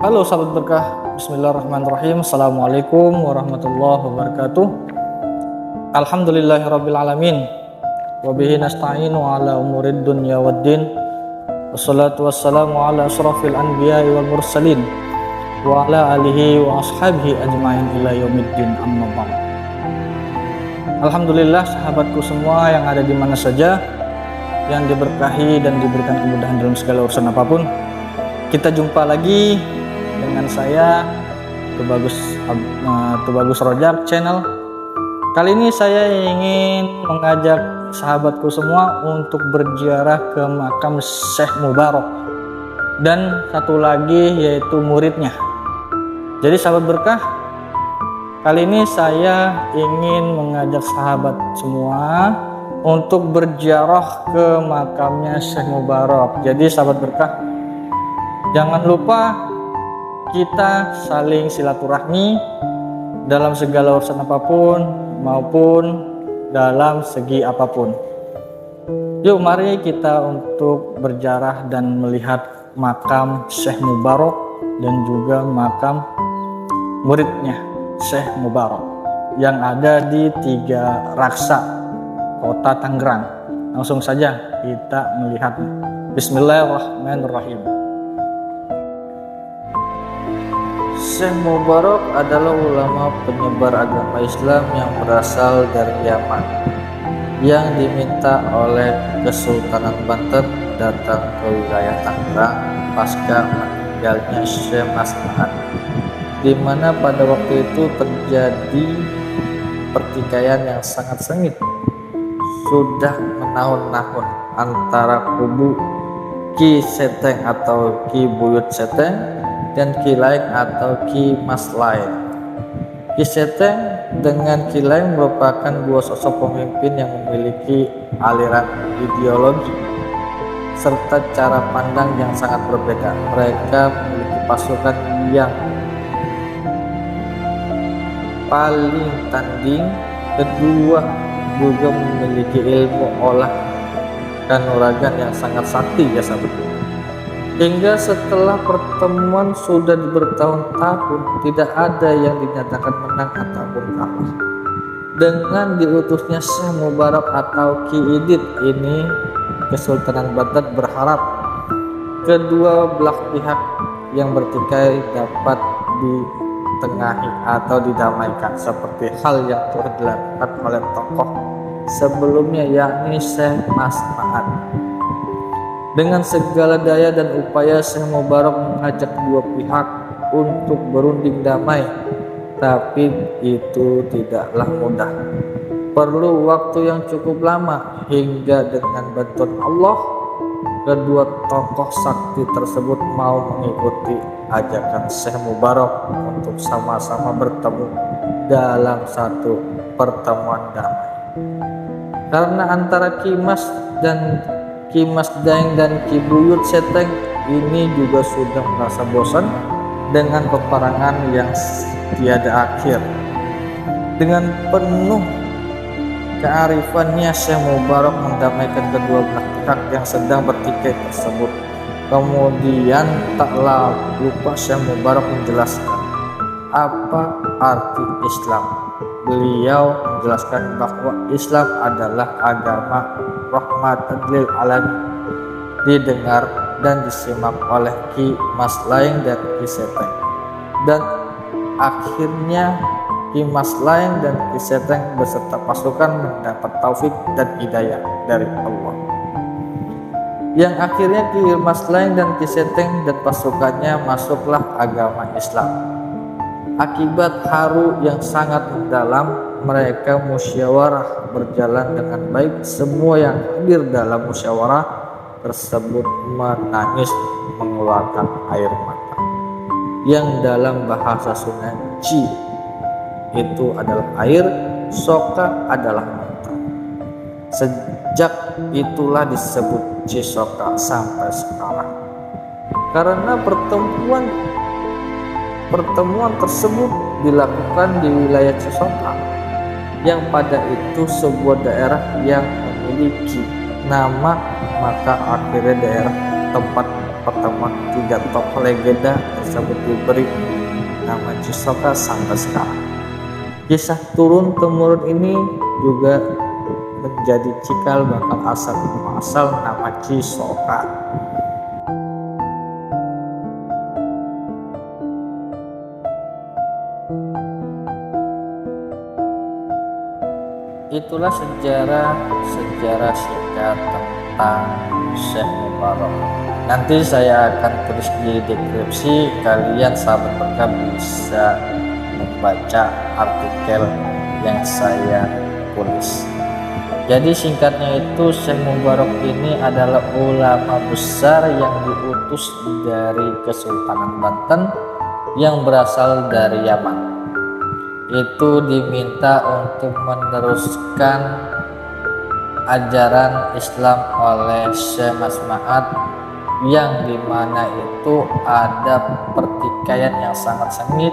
Halo sahabat berkah, bismillahirrahmanirrahim. Assalamualaikum warahmatullahi wabarakatuh. Alhamdulillahirrabbilalamin. Wabihi nasta'inu ala umurid dunya waddin. Wassalatu wassalamu ala asrafil anbiya'i wal mursalin wa ala alihi wa ashabihi ajma'in ila yaumiddin, amma ba'd. Alhamdulillah sahabatku semua yang ada di mana saja, yang diberkahi dan diberikan kemudahan dalam segala urusan apapun. Kita jumpa lagi dengan saya Tubagus Rojak channel. Kali ini saya ingin mengajak sahabatku semua untuk berziarah ke makam Syekh Mubarak dan satu lagi yaitu muridnya. Jadi sahabat berkah, kali ini saya ingin mengajak sahabat semua untuk berziarah ke makamnya Syekh Mubarak. Jadi sahabat berkah, jangan lupa kita saling silaturahmi dalam segala urusan apapun maupun dalam segi apapun. Yuk mari kita untuk berziarah dan melihat makam Syekh Mubarak dan juga makam muridnya Syekh Mubarak yang ada di Tiga Raksa, Kota Tangerang. Langsung saja kita melihatnya. Bismillahirrahmanirrahim. Syekh Mubarak adalah ulama penyebar agama Islam yang berasal dari Yaman yang diminta oleh Kesultanan Banten datang ke wilayah Tangerang pasca meninggalnya Syekh Mas Ma'an, di mana pada waktu itu terjadi pertikaian yang sangat sengit sudah menahun-nahun antara kubu Ki Seteng atau Ki Buyut Seteng dan Ki Laing atau Ki Mas Laing. Ki Seteng dengan Ki Laing merupakan dua sosok pemimpin yang memiliki aliran ideologi serta cara pandang yang sangat berbeda. Mereka memiliki pasukan yang paling tanding, kedua juga memiliki ilmu olah kanuragan yang sangat sakti ya sahabat. Hingga setelah pertemuan sudah bertahun-tahun tidak ada yang dinyatakan menang ataupun kalah. Dengan diutusnya Syekh Mubarak atau Ki Idit ini, Kesultanan Banten berharap kedua belah pihak yang bertikai dapat ditengahi atau didamaikan seperti hal yang telah dilakukan oleh tokoh sebelumnya yakni Syekh Mas Ma'an. Dengan segala daya dan upaya Syekh Mubarak mengajak dua pihak untuk berunding damai, tapi itu tidaklah mudah. Perlu waktu yang cukup lama hingga dengan bantuan Allah kedua tokoh sakti tersebut mau mengikuti ajakan Syekh Mubarak untuk sama-sama bertemu dalam satu pertemuan damai. Karena antara Ki Mas Daeng dan Ki Buyut Seteng ini juga sudah merasa bosan dengan peperangan yang tiada akhir. Dengan penuh kearifannya Syekh Mubarak mendamaikan kedua belah pihak yang sedang bertikai tersebut. Kemudian tak lupa Syekh Mubarak menjelaskan apa arti Islam. Beliau menjelaskan bahwa Islam adalah agama rahmatan lil alamin. Didengar dan disimak oleh Ki Mas Laing dan Ki Seteng, dan akhirnya Ki Mas Laing dan Ki Seteng beserta pasukan mendapat taufik dan hidayah dari Allah, yang akhirnya Ki Mas Laing dan Ki Seteng dan pasukannya masuklah agama Islam. Akibat haru yang sangat mendalam, mereka musyawarah berjalan dengan baik. Semua yang hadir dalam musyawarah tersebut menangis mengeluarkan air mata, yang dalam bahasa Sunda Ci itu adalah air, Soka adalah mata. Sejak itulah disebut Cisoka sampai sekarang. Karena pertemuan tersebut dilakukan di wilayah Cisoka, yang pada itu sebuah daerah yang memiliki nama, maka akhirnya daerah tempat pertemuan tiga tokoh legenda tersebut diberi nama Cisoka sampai sekarang. Kisah turun temurun ini juga menjadi cikal bakal asal muasal nama Cisoka. Itulah sejarah singkat tentang Syekh Mubarok. Nanti saya akan tulis di deskripsi, kalian sahabat berkah bisa membaca artikel yang saya tulis. Jadi singkatnya itu, Syekh Mubarok ini adalah ulama besar yang diutus dari Kesultanan Banten yang berasal dari Yaman. Itu diminta untuk meneruskan ajaran Islam oleh Syekh Mas Ma'ad, yang dimana itu ada pertikaian yang sangat sengit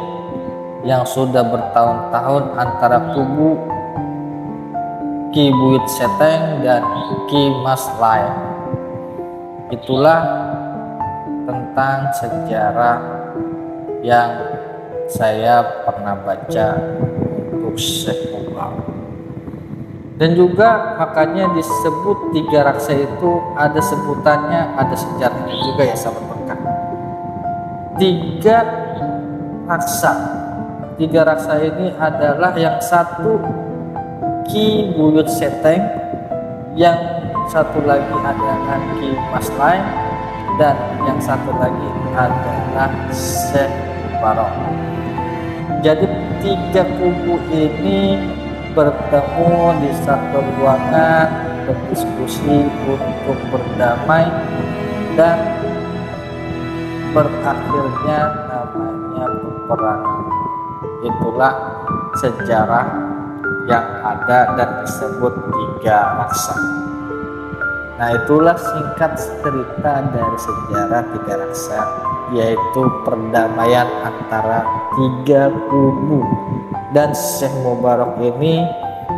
yang sudah bertahun-tahun antara kubu Ki Buyut Seteng dan Ki Mas Lain. Itulah tentang sejarah yang saya pernah baca untuk Syekh Mubarok. Dan juga makanya disebut tiga raksa itu ada sebutannya, ada sejarahnya juga ya sahabat berkah. Tiga raksa ini adalah yang satu Ki Buyut Seteng, yang satu lagi adalah Ki Mas Lain, dan yang satu lagi adalah Syekh Mubarok. Jadi tiga kubu ini bertemu di satu ruangan, berdiskusi untuk berdamai, dan berakhirnya namanya peperangan. Itulah sejarah yang ada dan disebut tiga raksa. Nah, itulah singkat cerita dari sejarah tiga raksa, yaitu perdamaian antara tiga kubu. Dan Syekh Mubarok ini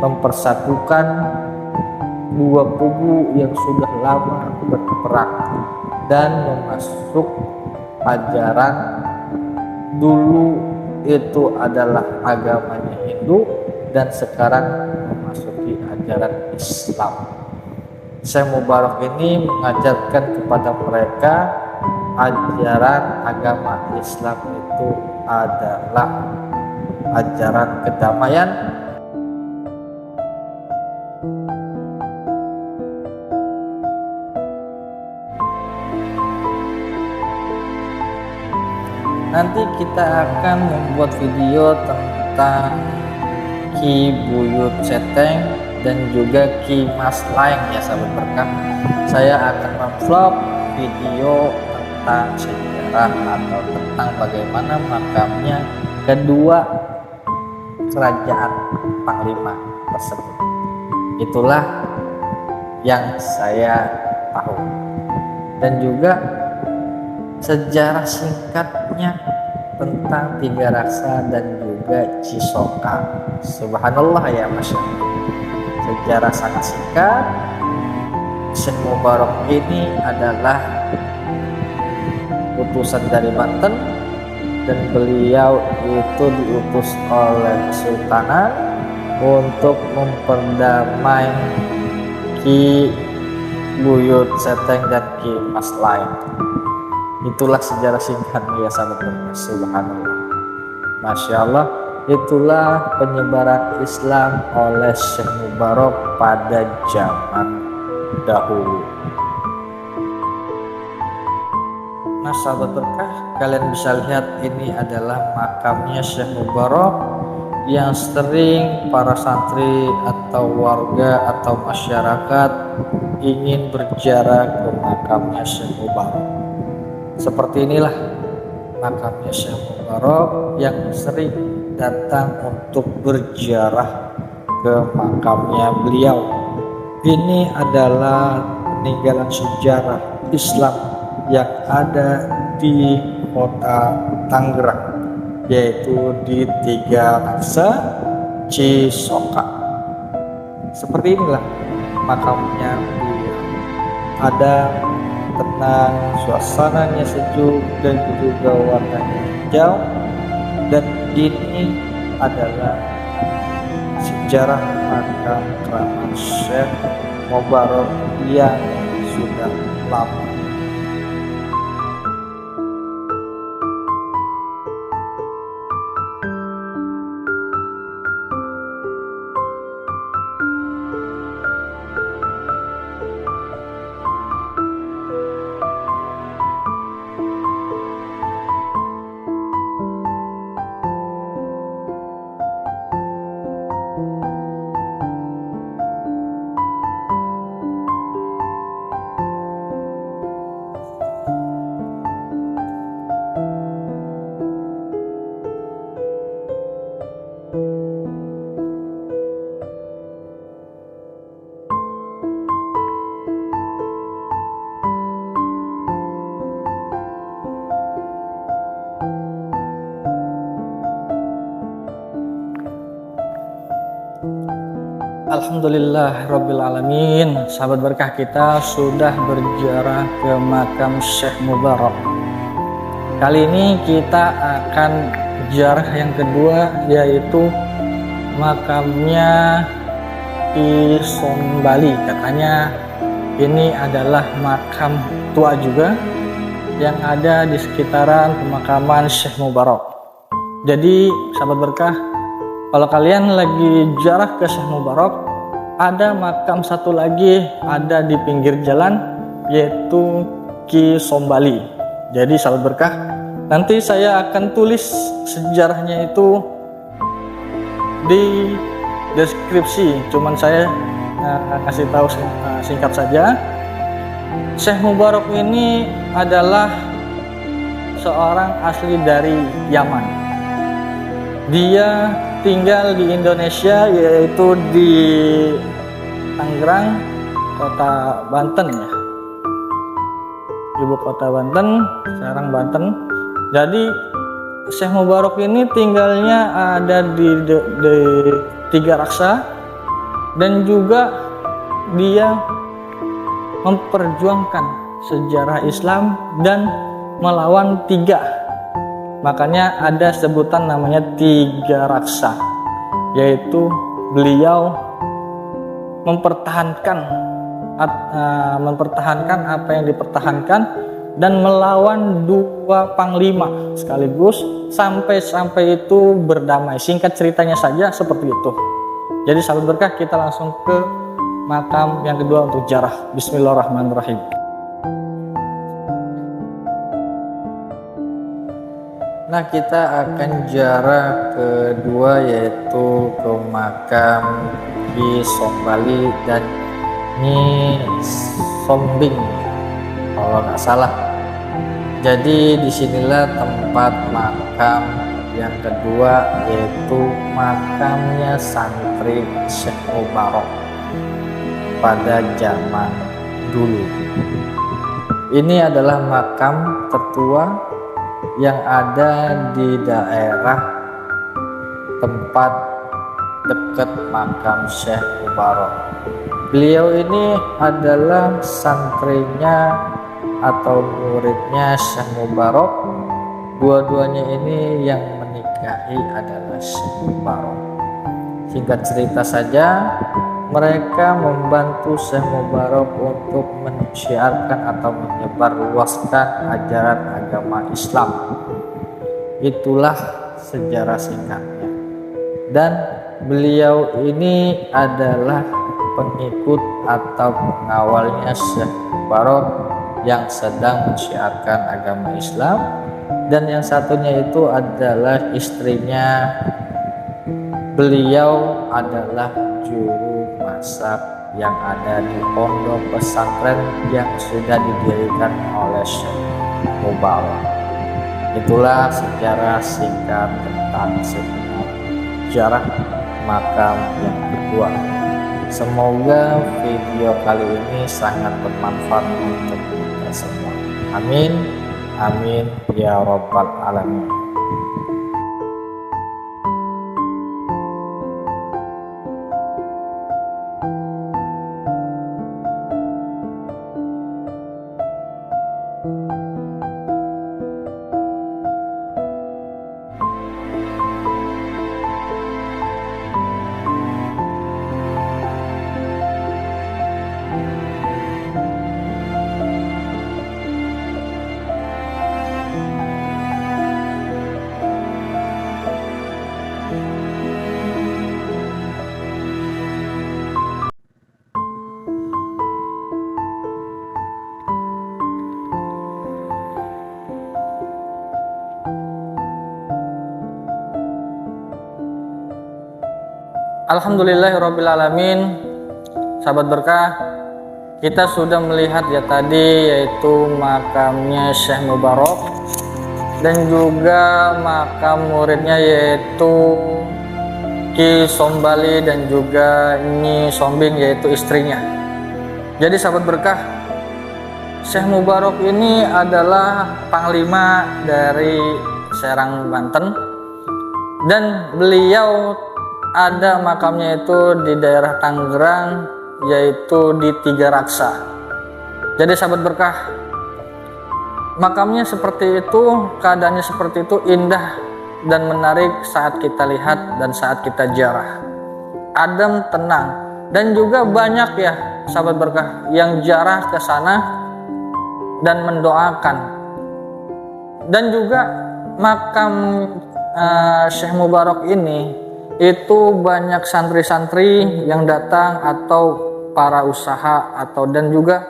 mempersatukan dua kubu yang sudah lama berperang dan memasuk ajaran dulu itu adalah agamanya Hindu dan sekarang memasuki ajaran Islam. Syekh Mubarok ini mengajarkan kepada mereka ajaran agama Islam itu adalah ajaran kedamaian, nanti kita akan membuat video tentang Ki Buyut Seteng dan juga Ki Mas Lain ya sahabat berkah. Saya akan memvlog video tentang sejarah atau tentang bagaimana makamnya kedua kerajaan Panglima tersebut. Itulah yang saya tahu. Dan juga sejarah singkatnya tentang tiga raksa dan juga Cisoka. Subhanallah ya Masya Allah. Sejarah sangat singkat. Syekh Mubarok ini adalah utusan dari Banten, dan beliau itu diutus oleh Kesultanan untuk memperdamai Ki Buyut Seteng dan Ki Mas Lain. Itulah sejarah singkatnya ya sahabat berkah. Subhanallah, Masya Allah. Itulah penyebaran Islam oleh Syekh Mubarok pada zaman dahulu. Nah sahabat berkah, kalian bisa lihat ini adalah makamnya Syekh Mubarok yang sering para santri atau warga atau masyarakat ingin berziarah ke makamnya Syekh Mubarok. Seperti inilah makamnya Syekh Mubarok yang sering datang untuk berziarah ke makamnya beliau. Ini adalah peninggalan sejarah Islam yang ada di kota Tangerang, yaitu di tiga raksa Cisoka. Seperti inilah makamnya beliau. Ada tenang, suasananya sejuk dan juga warnanya hijau. Dan ini adalah sejarah makam keramat Syekh Mubarak yang sudah lama. Alhamdulillah Rabbil Alamin. Sahabat berkah, kita sudah berziarah ke makam Syekh Mubarak. Kali ini kita akan ziarah yang kedua, yaitu makamnya di Sombali. Katanya ini adalah makam tua juga yang ada di sekitaran pemakaman Syekh Mubarak. Jadi sahabat berkah, kalau kalian lagi ziarah ke Syekh Mubarak, ada makam satu lagi ada di pinggir jalan, yaitu Ki Sombali. Jadi sahabat berkah, nanti saya akan tulis sejarahnya itu di deskripsi. Cuman saya kasih tahu singkat saja. Syekh Mubarak ini adalah seorang asli dari Yaman. Dia tinggal di Indonesia, yaitu di Tangerang, kota Banten ya, ibu kota Banten, Serang Banten. Jadi Syekh Mubarak ini tinggalnya ada di Tiga Raksa, dan juga dia memperjuangkan sejarah Islam dan melawan tiga. Makanya ada sebutan namanya Tiga Raksa, yaitu beliau mempertahankan apa yang dipertahankan dan melawan dua panglima sekaligus sampai itu berdamai. Singkat ceritanya saja seperti itu. Jadi sahabat berkah, kita langsung ke makam yang kedua untuk ziarah. Bismillahirrahmanirrahim. Nah, kita akan ziarah kedua, yaitu ke makam di Sombali dan Nyi Sombing kalau nggak salah. Jadi disinilah tempat makam yang kedua, yaitu makamnya santri Syekh Mubarak pada zaman dulu. Ini adalah makam tertua yang ada di daerah tempat dekat makam Syekh Mubarak. Beliau ini adalah santrinya atau muridnya Syekh Mubarak. Dua-duanya ini yang menikahi adalah Syekh Mubarak. Singkat cerita saja, mereka membantu Syekh Mubarak untuk menyiarkan atau menyebarluaskan ajaran agama Islam. Itulah sejarah singkatnya. Dan beliau ini adalah pengikut atau pengawalnya Syekh Mubarak yang sedang menyiarkan agama Islam, dan yang satunya itu adalah istrinya. Beliau adalah juru masak yang ada di pondok pesantren yang sudah didirikan oleh Syekh Mubarak. Itulah sejarah singkat tentang sejarah makam yang kedua. Semoga video kali ini sangat bermanfaat untuk kita semua. Amin, amin ya Rabbal Alamin. Alhamdulillahirrabbilalamin. Sahabat berkah, kita sudah melihat ya tadi, yaitu makamnya Syekh Mubarak dan juga makam muridnya yaitu Ki Sombali dan juga Nyi Sombing yaitu istrinya. Jadi sahabat berkah, Syekh Mubarak ini adalah panglima dari Serang, Banten, dan beliau ada makamnya itu di daerah Tangerang yaitu di Tiga Raksa. Jadi sahabat berkah, makamnya seperti itu, keadaannya seperti itu, indah dan menarik saat kita lihat dan saat kita ziarah. Adem, tenang, dan juga banyak ya sahabat berkah yang ziarah ke sana dan mendoakan. Dan juga makam Syekh Mubarak ini itu banyak santri-santri yang datang atau para usaha atau dan juga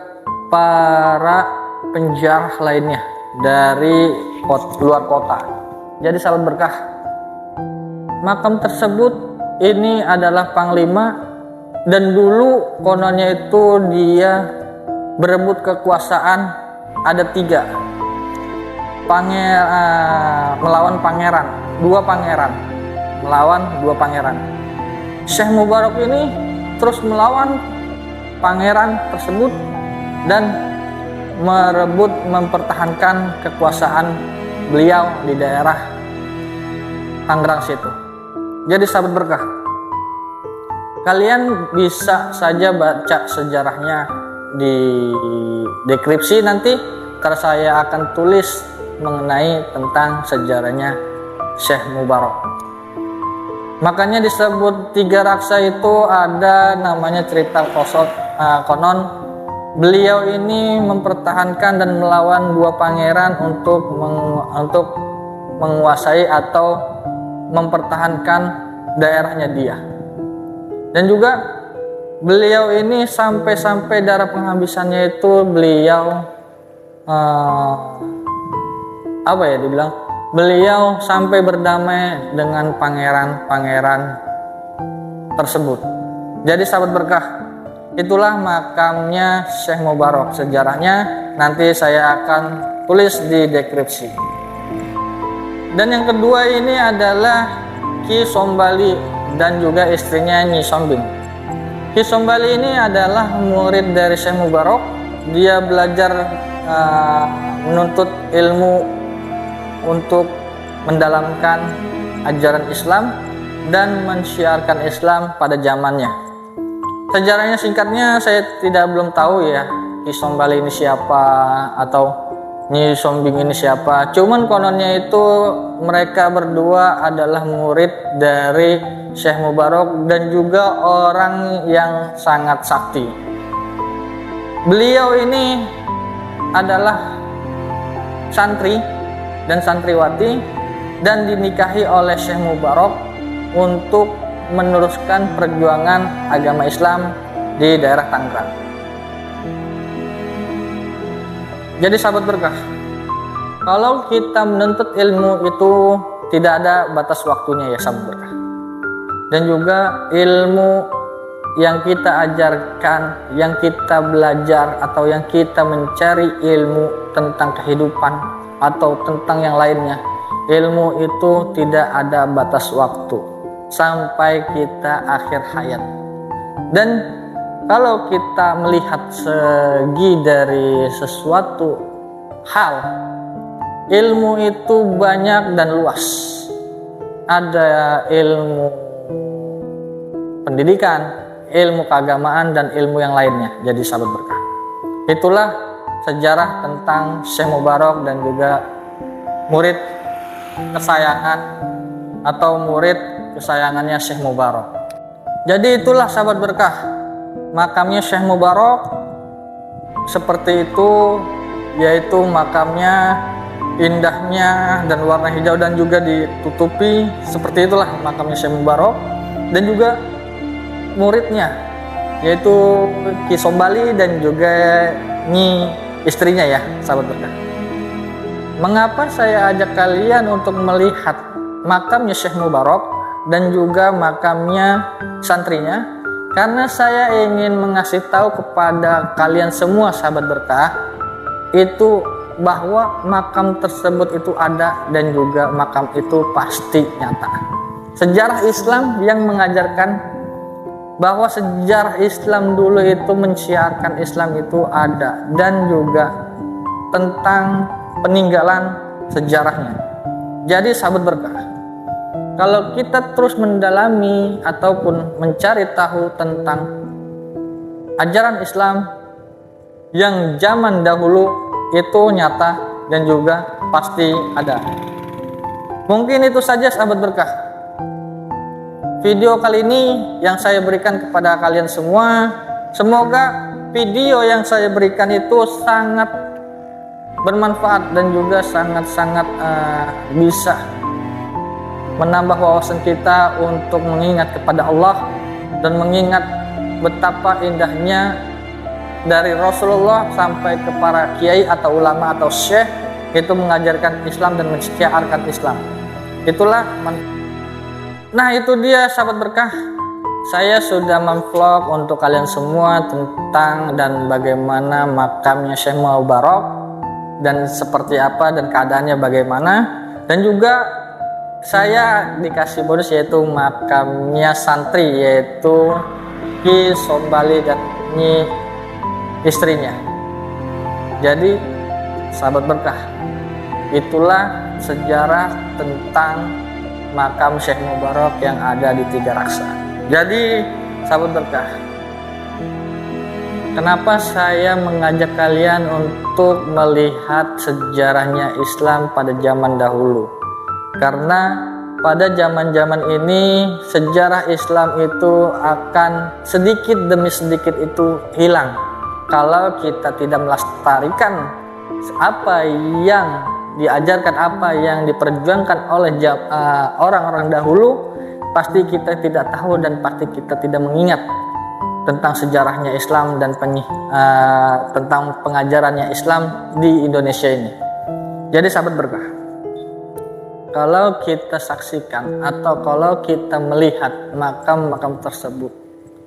para penziarah lainnya dari luar kota. Jadi sahabat berkah, makam tersebut ini adalah panglima, dan dulu kononnya itu dia berebut kekuasaan, ada 3 melawan pangeran, 2 pangeran melawan 2 pangeran. Syekh Mubarak ini terus melawan pangeran tersebut dan merebut mempertahankan kekuasaan beliau di daerah Tangerang situ. Jadi sahabat berkah, kalian bisa saja baca sejarahnya di deskripsi nanti, karena saya akan tulis mengenai tentang sejarahnya Syekh Mubarak. Makanya disebut Tiga Raksa itu ada namanya cerita konon beliau ini mempertahankan dan melawan 2 pangeran untuk menguasai atau mempertahankan daerahnya dia. Dan juga beliau ini sampai darah penghabisannya itu beliau beliau sampai berdamai dengan pangeran-pangeran tersebut. Jadi sahabat berkah, itulah makamnya Syekh Mubarak. Sejarahnya nanti saya akan tulis di deskripsi. Dan yang kedua ini adalah Ki Sombali dan juga istrinya Nyi Sombing. Ki Sombali ini adalah murid dari Syekh Mubarak. Dia belajar menuntut ilmu untuk mendalamkan ajaran Islam dan mensyiarkan Islam pada zamannya. Sejarahnya singkatnya saya belum tahu ya, Ki Sombali ini siapa atau Nyi Sombing ini siapa. Cuman kononnya itu mereka berdua adalah murid dari Syekh Mubarak dan juga orang yang sangat sakti. Beliau ini adalah santri dan santriwati dan dinikahi oleh Syekh Mubarak untuk meneruskan perjuangan agama Islam di daerah Tangerang. Jadi sahabat berkah, kalau kita menuntut ilmu itu tidak ada batas waktunya ya sahabat berkah. Dan juga ilmu yang kita ajarkan, yang kita belajar atau yang kita mencari ilmu tentang kehidupan atau tentang yang lainnya, ilmu itu tidak ada batas waktu sampai kita akhir hayat. Dan kalau kita melihat segi dari sesuatu hal, ilmu itu banyak dan luas. Ada ilmu pendidikan, ilmu keagamaan, dan ilmu yang lainnya. Jadi sahabat berkah, itulah sejarah tentang Syekh Mubarak dan juga murid kesayangan atau murid kesayangannya Syekh Mubarak. Jadi itulah sahabat berkah, makamnya Syekh Mubarak seperti itu, yaitu makamnya indahnya dan warna hijau dan juga ditutupi, seperti itulah makamnya Syekh Mubarak. Dan juga muridnya yaitu Ki Sombali dan juga Nyi istrinya ya sahabat berkah. Mengapa saya ajak kalian untuk melihat makamnya Syekh Mubarak dan juga makamnya santrinya, karena saya ingin mengasih tahu kepada kalian semua sahabat berkah itu bahwa makam tersebut itu ada dan juga makam itu pasti nyata. Sejarah Islam yang mengajarkan bahwa sejarah Islam dulu itu mensiarkan Islam itu ada, dan juga tentang peninggalan sejarahnya. Jadi sahabat berkah, kalau kita terus mendalami ataupun mencari tahu tentang ajaran Islam yang zaman dahulu itu nyata dan juga pasti ada. Mungkin itu saja sahabat berkah. Video kali ini yang saya berikan kepada kalian semua. Semoga video yang saya berikan itu sangat bermanfaat dan juga sangat-sangat bisa menambah wawasan kita untuk mengingat kepada Allah dan mengingat betapa indahnya dari Rasulullah sampai ke para kiai atau ulama atau syekh itu mengajarkan Islam dan mensiarkan Islam. Itulah nah itu dia sahabat berkah, saya sudah memvlog untuk kalian semua tentang dan bagaimana makamnya Syekh Mubarak dan seperti apa dan keadaannya bagaimana, dan juga saya dikasih bonus yaitu makamnya santri yaitu Ki Sombali dan istrinya. Jadi sahabat berkah, itulah sejarah tentang makam Syekh Mubarak yang ada di Tiga Raksa. Jadi sahabat berkah, kenapa saya mengajak kalian untuk melihat sejarahnya Islam pada zaman dahulu? Karena pada zaman-zaman ini sejarah Islam itu akan sedikit demi sedikit itu hilang kalau kita tidak melestarikan apa yang diajarkan, apa yang diperjuangkan oleh orang-orang dahulu. Pasti kita tidak tahu dan pasti kita tidak mengingat tentang sejarahnya Islam dan tentang pengajarannya Islam di Indonesia ini. Jadi sahabat berkah, kalau kita saksikan atau kalau kita melihat makam-makam tersebut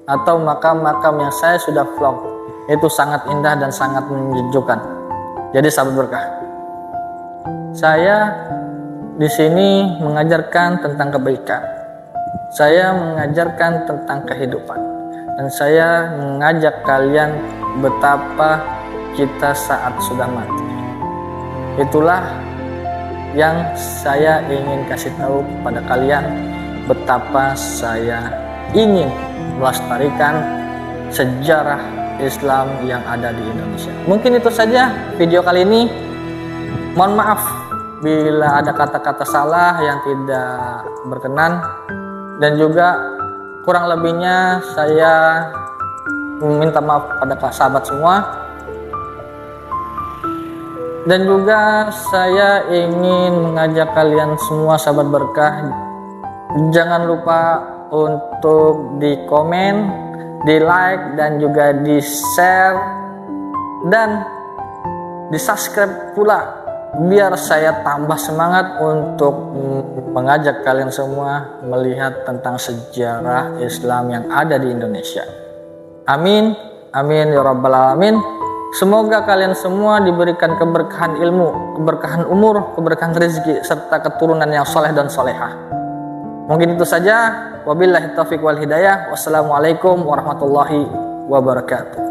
atau makam-makam yang saya sudah vlog, itu sangat indah dan sangat menyejukkan. Jadi sahabat berkah, saya di sini mengajarkan tentang kebaikan, saya mengajarkan tentang kehidupan, dan saya mengajak kalian betapa kita saat sudah mati. Itulah yang saya ingin kasih tahu kepada kalian, betapa saya ingin melestarikan sejarah Islam yang ada di Indonesia. Mungkin itu saja video kali ini. Mohon maaf bila ada kata-kata salah yang tidak berkenan, dan juga kurang lebihnya saya meminta maaf kepada sahabat semua. Dan juga saya ingin mengajak kalian semua sahabat berkah, jangan lupa untuk di komen, di like, dan juga di share dan di subscribe pula, biar saya tambah semangat untuk mengajak kalian semua melihat tentang sejarah Islam yang ada di Indonesia. Amin, amin ya rabbal alamin. Semoga kalian semua diberikan keberkahan ilmu, keberkahan umur, keberkahan rezeki, serta keturunan yang soleh dan solehah. Mungkin itu saja. Wabillahi taufiq wal hidayah. Wassalamualaikum warahmatullahi wabarakatuh.